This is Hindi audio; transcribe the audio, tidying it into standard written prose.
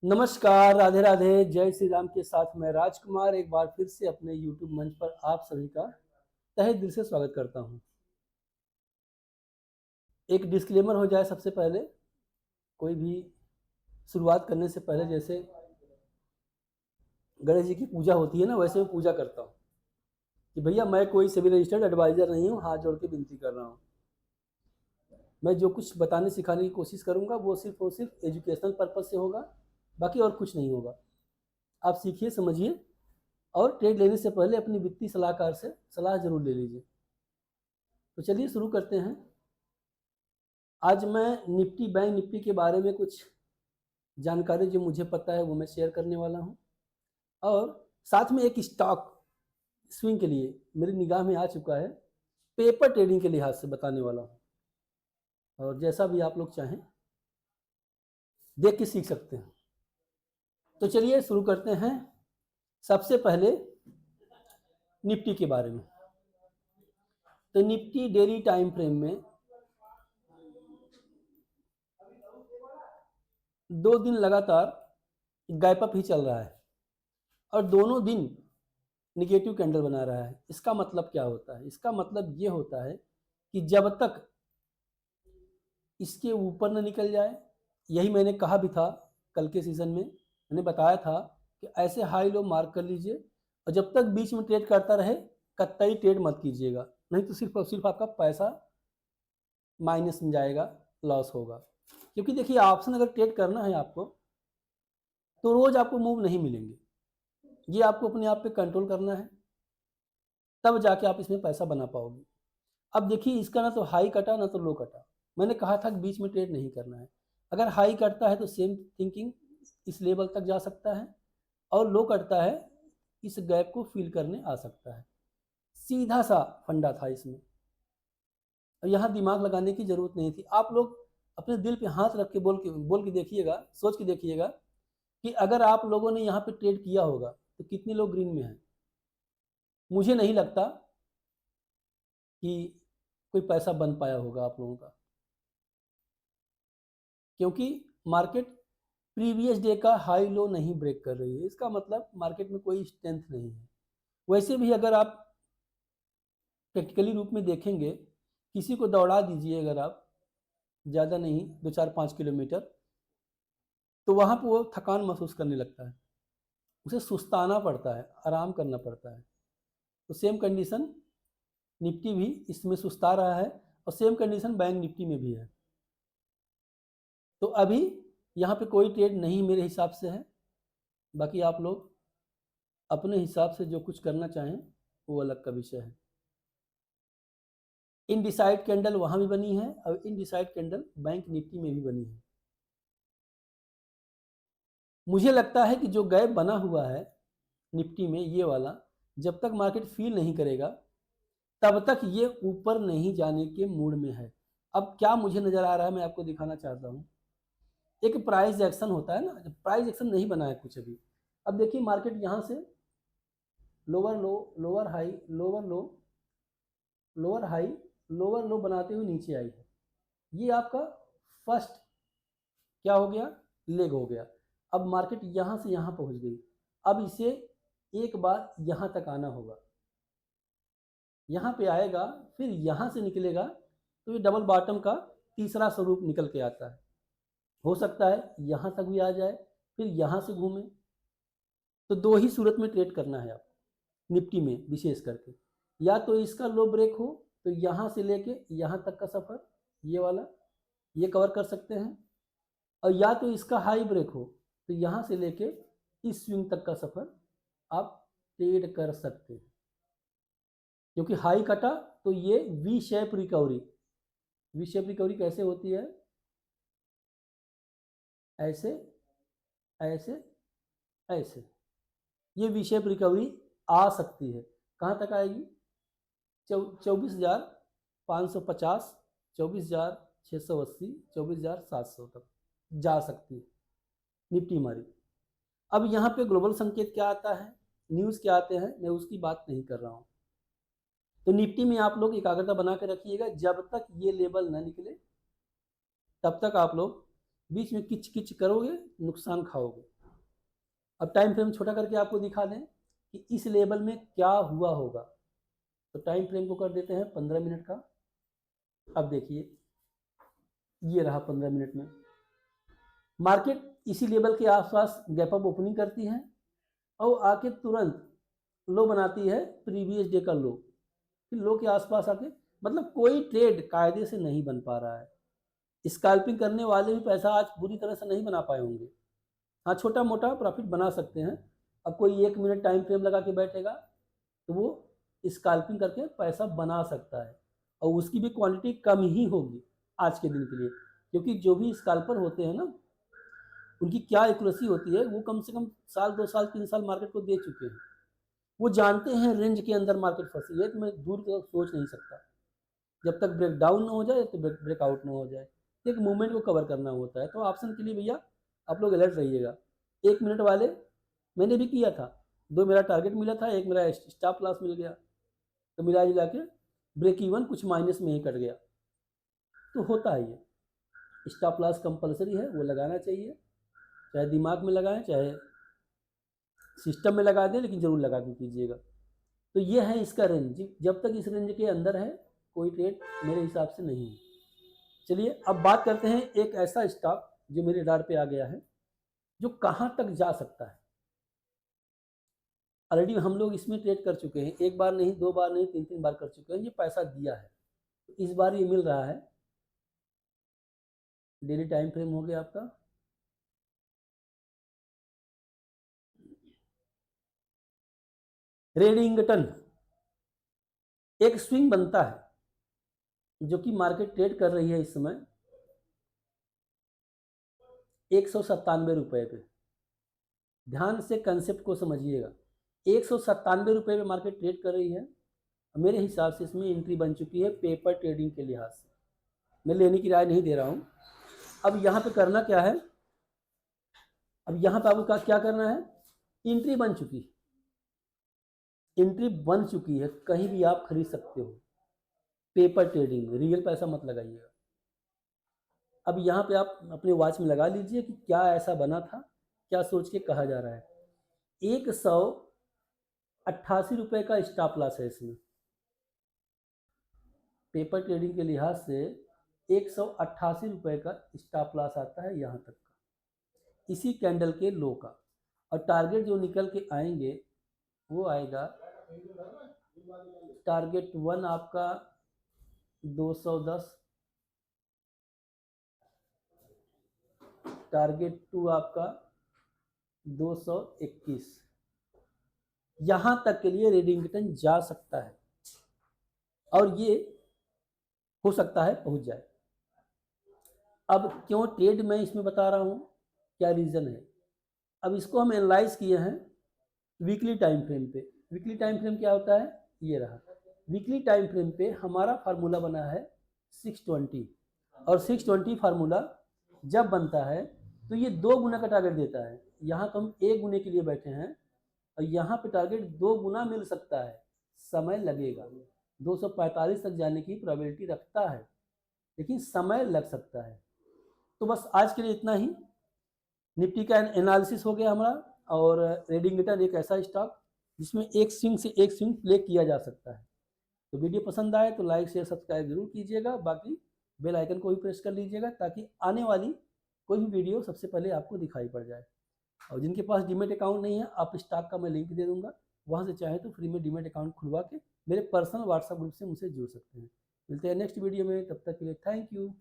नमस्कार, राधे राधे, जय श्री राम के साथ मैं राजकुमार एक बार फिर से अपने यूट्यूब मंच पर आप सभी का तहे दिल से स्वागत करता हूं। एक डिस्क्लेमर हो जाए सबसे पहले, कोई भी शुरुआत करने से पहले जैसे गणेश जी की पूजा होती है ना, वैसे मैं पूजा करता हूं कि भैया मैं कोई सिविल रजिस्टर्ड एडवाइज़र नहीं हूं, हाथ जोड़ के विनती कर रहा हूं। मैं जो कुछ बताने सिखाने की कोशिश करूंगा वो सिर्फ और सिर्फ एजुकेशनल पर्पज़ से होगा, बाकी और कुछ नहीं होगा। आप सीखिए, समझिए और ट्रेड लेने से पहले अपनी वित्तीय सलाहकार से सलाह ज़रूर ले लीजिए। तो चलिए शुरू करते हैं। आज मैं निफ्टी बैंक निफ्टी के बारे में कुछ जानकारी जो मुझे पता है वो मैं शेयर करने वाला हूं, और साथ में एक स्टॉक स्विंग के लिए मेरी निगाह में आ चुका है, पेपर ट्रेडिंग के लिहाज से बताने वाला हूं, और जैसा भी आप लोग चाहें देख के सीख सकते हैं। तो चलिए शुरू करते हैं। सबसे पहले निफ्टी के बारे में। तो निफ्टी डेली टाइम फ्रेम में 2 दिन लगातार गैप अप ही चल रहा है और दोनों दिन निगेटिव कैंडल बना रहा है। इसका मतलब क्या होता है? इसका मतलब ये होता है कि जब तक इसके ऊपर न निकल जाए, यही मैंने कहा भी था कल के सीजन में, मैंने बताया था कि ऐसे हाई लो मार्क कर लीजिए और जब तक बीच में ट्रेड करता रहे कतई ट्रेड मत कीजिएगा, नहीं तो सिर्फ और सिर्फ आपका पैसा माइनस में जाएगा, लॉस होगा। क्योंकि देखिए, ऑप्शन अगर ट्रेड करना है आपको तो रोज आपको मूव नहीं मिलेंगे, ये आपको अपने आप पे कंट्रोल करना है, तब जाके आप इसमें पैसा बना पाओगे। अब देखिए, इसका ना तो हाई कटा ना तो लो कटा। मैंने कहा था कि बीच में ट्रेड नहीं करना है। अगर हाई कटता है तो सेम थिंकिंग इस लेवल तक जा सकता है, और लो कटता है इस गैप को फिल करने आ सकता है। सीधा सा फंडा था इसमें, और यहाँ दिमाग लगाने की जरूरत नहीं थी। आप लोग अपने दिल पे हाथ रख के बोल के देखिएगा, सोच के देखिएगा कि अगर आप लोगों ने यहाँ पे ट्रेड किया होगा तो कितने लोग ग्रीन में हैं। मुझे नहीं लगता कि कोई पैसा बन पाया होगा आप लोगों का, क्योंकि मार्केट प्रीवियस डे का हाई लो नहीं ब्रेक कर रही है। इसका मतलब मार्केट में कोई स्ट्रेंथ नहीं है। वैसे भी अगर आप प्रैक्टिकली रूप में देखेंगे, किसी को दौड़ा दीजिए अगर आप, ज़्यादा नहीं 2-4-5 किलोमीटर, तो वहाँ पर वो थकान महसूस करने लगता है, उसे सुस्ताना पड़ता है, आराम करना पड़ता है। तो सेम कंडीशन निफ्टी भी इसमें सुस्ता रहा है, और सेम कंडीशन बैंक निफ्टी में भी है। तो अभी यहाँ पे कोई ट्रेड नहीं मेरे हिसाब से है, बाकी आप लोग अपने हिसाब से जो कुछ करना चाहें वो अलग का विषय है। इनडिसाइड कैंडल वहाँ भी बनी है और इनडिसाइड कैंडल बैंक निफ्टी में भी बनी है। मुझे लगता है कि जो गैप बना हुआ है निफ्टी में, ये वाला, जब तक मार्केट फील नहीं करेगा तब तक ये ऊपर नहीं जाने के मूड में है। अब क्या मुझे नज़र आ रहा है मैं आपको दिखाना चाहता हूँ। एक प्राइस एक्शन होता है ना, प्राइस एक्शन नहीं बना है कुछ अभी। अब देखिए, मार्केट यहाँ से लोअर लो, लोअर हाई, लोअर लो, लोअर हाई, लोअर लो बनाते हुए नीचे आई है। ये आपका फर्स्ट क्या हो गया, लेग हो गया। अब मार्केट यहाँ से यहाँ पहुँच गई। अब इसे एक बार यहाँ तक आना होगा, यहाँ पे आएगा, फिर यहाँ से निकलेगा, तो ये डबल बॉटम का तीसरा स्वरूप निकल के आता है। हो सकता है यहाँ तक भी आ जाए, फिर यहाँ से घूमे। तो दो ही सूरत में ट्रेड करना है आपको निफ्टी में विशेष करके। या तो इसका लो ब्रेक हो तो यहाँ से लेके यहाँ तक का सफ़र, ये वाला, ये कवर कर सकते हैं, और या तो इसका हाई ब्रेक हो तो यहाँ से लेके इस स्विंग तक का सफ़र आप ट्रेड कर सकते हैं। क्योंकि हाई कटा तो ये V shape recovery, V shape recovery कैसे होती है, ऐसे ऐसे ऐसे, ये वी शेप रिकवरी आ सकती है। कहाँ तक आएगी? 24,550, 24,680, 24,700 तक जा सकती है निफ्टी हमारी। अब यहाँ पे ग्लोबल संकेत क्या आता है, न्यूज़ क्या आते हैं, मैं उसकी बात नहीं कर रहा हूँ। तो निफ्टी में आप लोग एकाग्रता बना के रखिएगा, जब तक ये लेवल ना निकले तब तक आप लोग बीच में किच किच करोगे, नुकसान खाओगे। अब टाइम फ्रेम छोटा करके आपको दिखा दें कि इस लेवल में क्या हुआ होगा। तो टाइम फ्रेम को कर देते हैं 15 मिनट का। अब देखिए ये रहा 15 मिनट में मार्केट इसी लेवल के आसपास गैप अप ओपनिंग करती है और आके तुरंत लो बनाती है, प्रीवियस डे का लो, फिर लो के आसपास आके, मतलब कोई ट्रेड कायदे से नहीं बन पा रहा है। स्कैल्पिंग करने वाले भी पैसा आज पूरी तरह से नहीं बना पाए होंगे। हाँ, छोटा मोटा प्रॉफिट बना सकते हैं। अब कोई 1 मिनट टाइम फ्रेम लगा के बैठेगा तो वो स्कैल्पिंग करके पैसा बना सकता है, और उसकी भी क्वांटिटी कम ही होगी आज के दिन के लिए, क्योंकि जो भी स्कैल्पर होते हैं ना, उनकी क्या एक्यूरेसी होती है, वो कम से कम साल 2 साल 3 साल मार्केट को दे चुके हैं। वो जानते हैं रेंज के अंदर मार्केट फंसी है, तो मैं दूर की तरफ सोच नहीं सकता। जब तक ब्रेक डाउन ना हो जाए तो ब्रेकआउट ना हो जाए, एक मूवमेंट को कवर करना होता है। तो ऑप्शन के लिए भैया आप लोग अलर्ट रहिएगा। 1 मिनट वाले मैंने भी किया था, 2 मेरा टारगेट मिला था, 1 मेरा स्टॉप लॉस मिल गया, तो मिला जुला के ब्रेक इवन कुछ माइनस में ही कट गया। तो होता है ये, स्टॉप लॉस कंपलसरी है, वो लगाना चाहिए, चाहे दिमाग में लगाएं चाहे सिस्टम में लगा दें, लेकिन ज़रूर लगा के कीजिएगा। तो ये है इसका रेंज, जब तक इस रेंज के अंदर है कोई ट्रेड मेरे हिसाब से नहीं है। चलिए अब बात करते हैं एक ऐसा स्टॉक जो मेरे रडार पे आ गया है, जो कहाँ तक जा सकता है। ऑलरेडी हम लोग इसमें ट्रेड कर चुके हैं, 1 बार नहीं, 2 बार नहीं, 3 बार कर चुके हैं, ये पैसा दिया है। तो इस बार ये मिल रहा है। डेली टाइम फ्रेम हो गया आपका, रेडिंगटन एक स्विंग बनता है जो कि मार्केट ट्रेड कर रही है इस समय 197 रुपये पे। ध्यान से कंसेप्ट को समझिएगा, 197 रुपये पे मार्केट ट्रेड कर रही है। मेरे हिसाब से इसमें एंट्री बन चुकी है पेपर ट्रेडिंग के लिहाज से। मैं लेने की राय नहीं दे रहा हूँ। अब यहाँ पे करना क्या है, अब यहाँ पे आपको क्या करना है, एंट्री बन चुकी है, एंट्री बन चुकी है, कहीं भी आप खरीद सकते हो। पेपर ट्रेडिंग, रियल पैसा मत लगाइएगा। अब यहाँ पे आप अपने वॉच में लगा लीजिए कि क्या ऐसा बना था, क्या सोच के कहा जा रहा है। 188 रुपये का स्टॉप लॉस है इसमें, पेपर ट्रेडिंग के लिहाज से 188 रुपये का स्टॉप लॉस आता है यहाँ तक का, इसी कैंडल के लो का। और टारगेट जो निकल के आएंगे वो आएगा, टारगेट 1 आपका 210, टारगेट 2 आपका 221, यहाँ तक के लिए रेडिंगटन जा सकता है, और ये हो सकता है पहुंच जाए। अब क्यों ट्रेड मैं इसमें बता रहा हूँ, क्या रीज़न है। अब इसको हम एनालाइज किए हैं वीकली टाइम फ्रेम पे। वीकली टाइम फ्रेम क्या होता है, ये रहा। वीकली टाइम फ्रेम पे हमारा फार्मूला बना है 620, और 620 फार्मूला जब बनता है तो ये 2 गुना का टारगेट देता है। यहाँ तो हम 1 गुने के लिए बैठे हैं, और यहाँ पे टारगेट 2 गुना मिल सकता है, समय लगेगा। 245 तक जाने की प्रोबेबिलिटी रखता है, लेकिन समय लग सकता है। तो बस आज के लिए इतना ही। निफ्टी का एनालिसिस हो गया हमारा, और रेडिंगटन एक ऐसा स्टॉक जिसमें एक स्विंग से एक स्विंग प्ले किया जा सकता है। तो वीडियो पसंद आए तो लाइक शेयर सब्सक्राइब जरूर कीजिएगा, बाकी बेल आइकन को भी प्रेस कर लीजिएगा ताकि आने वाली कोई भी वीडियो सबसे पहले आपको दिखाई पड़ जाए। और जिनके पास डीमेट अकाउंट नहीं है, आप स्टॉक का मैं लिंक दे दूंगा, वहाँ से चाहे तो फ्री में डीमेट अकाउंट खुलवा के मेरे पर्सनल व्हाट्सएप ग्रुप से मुझसे जुड़ सकते हैं। मिलते हैं नेक्स्ट वीडियो में, तब तक के लिए थैंक यू।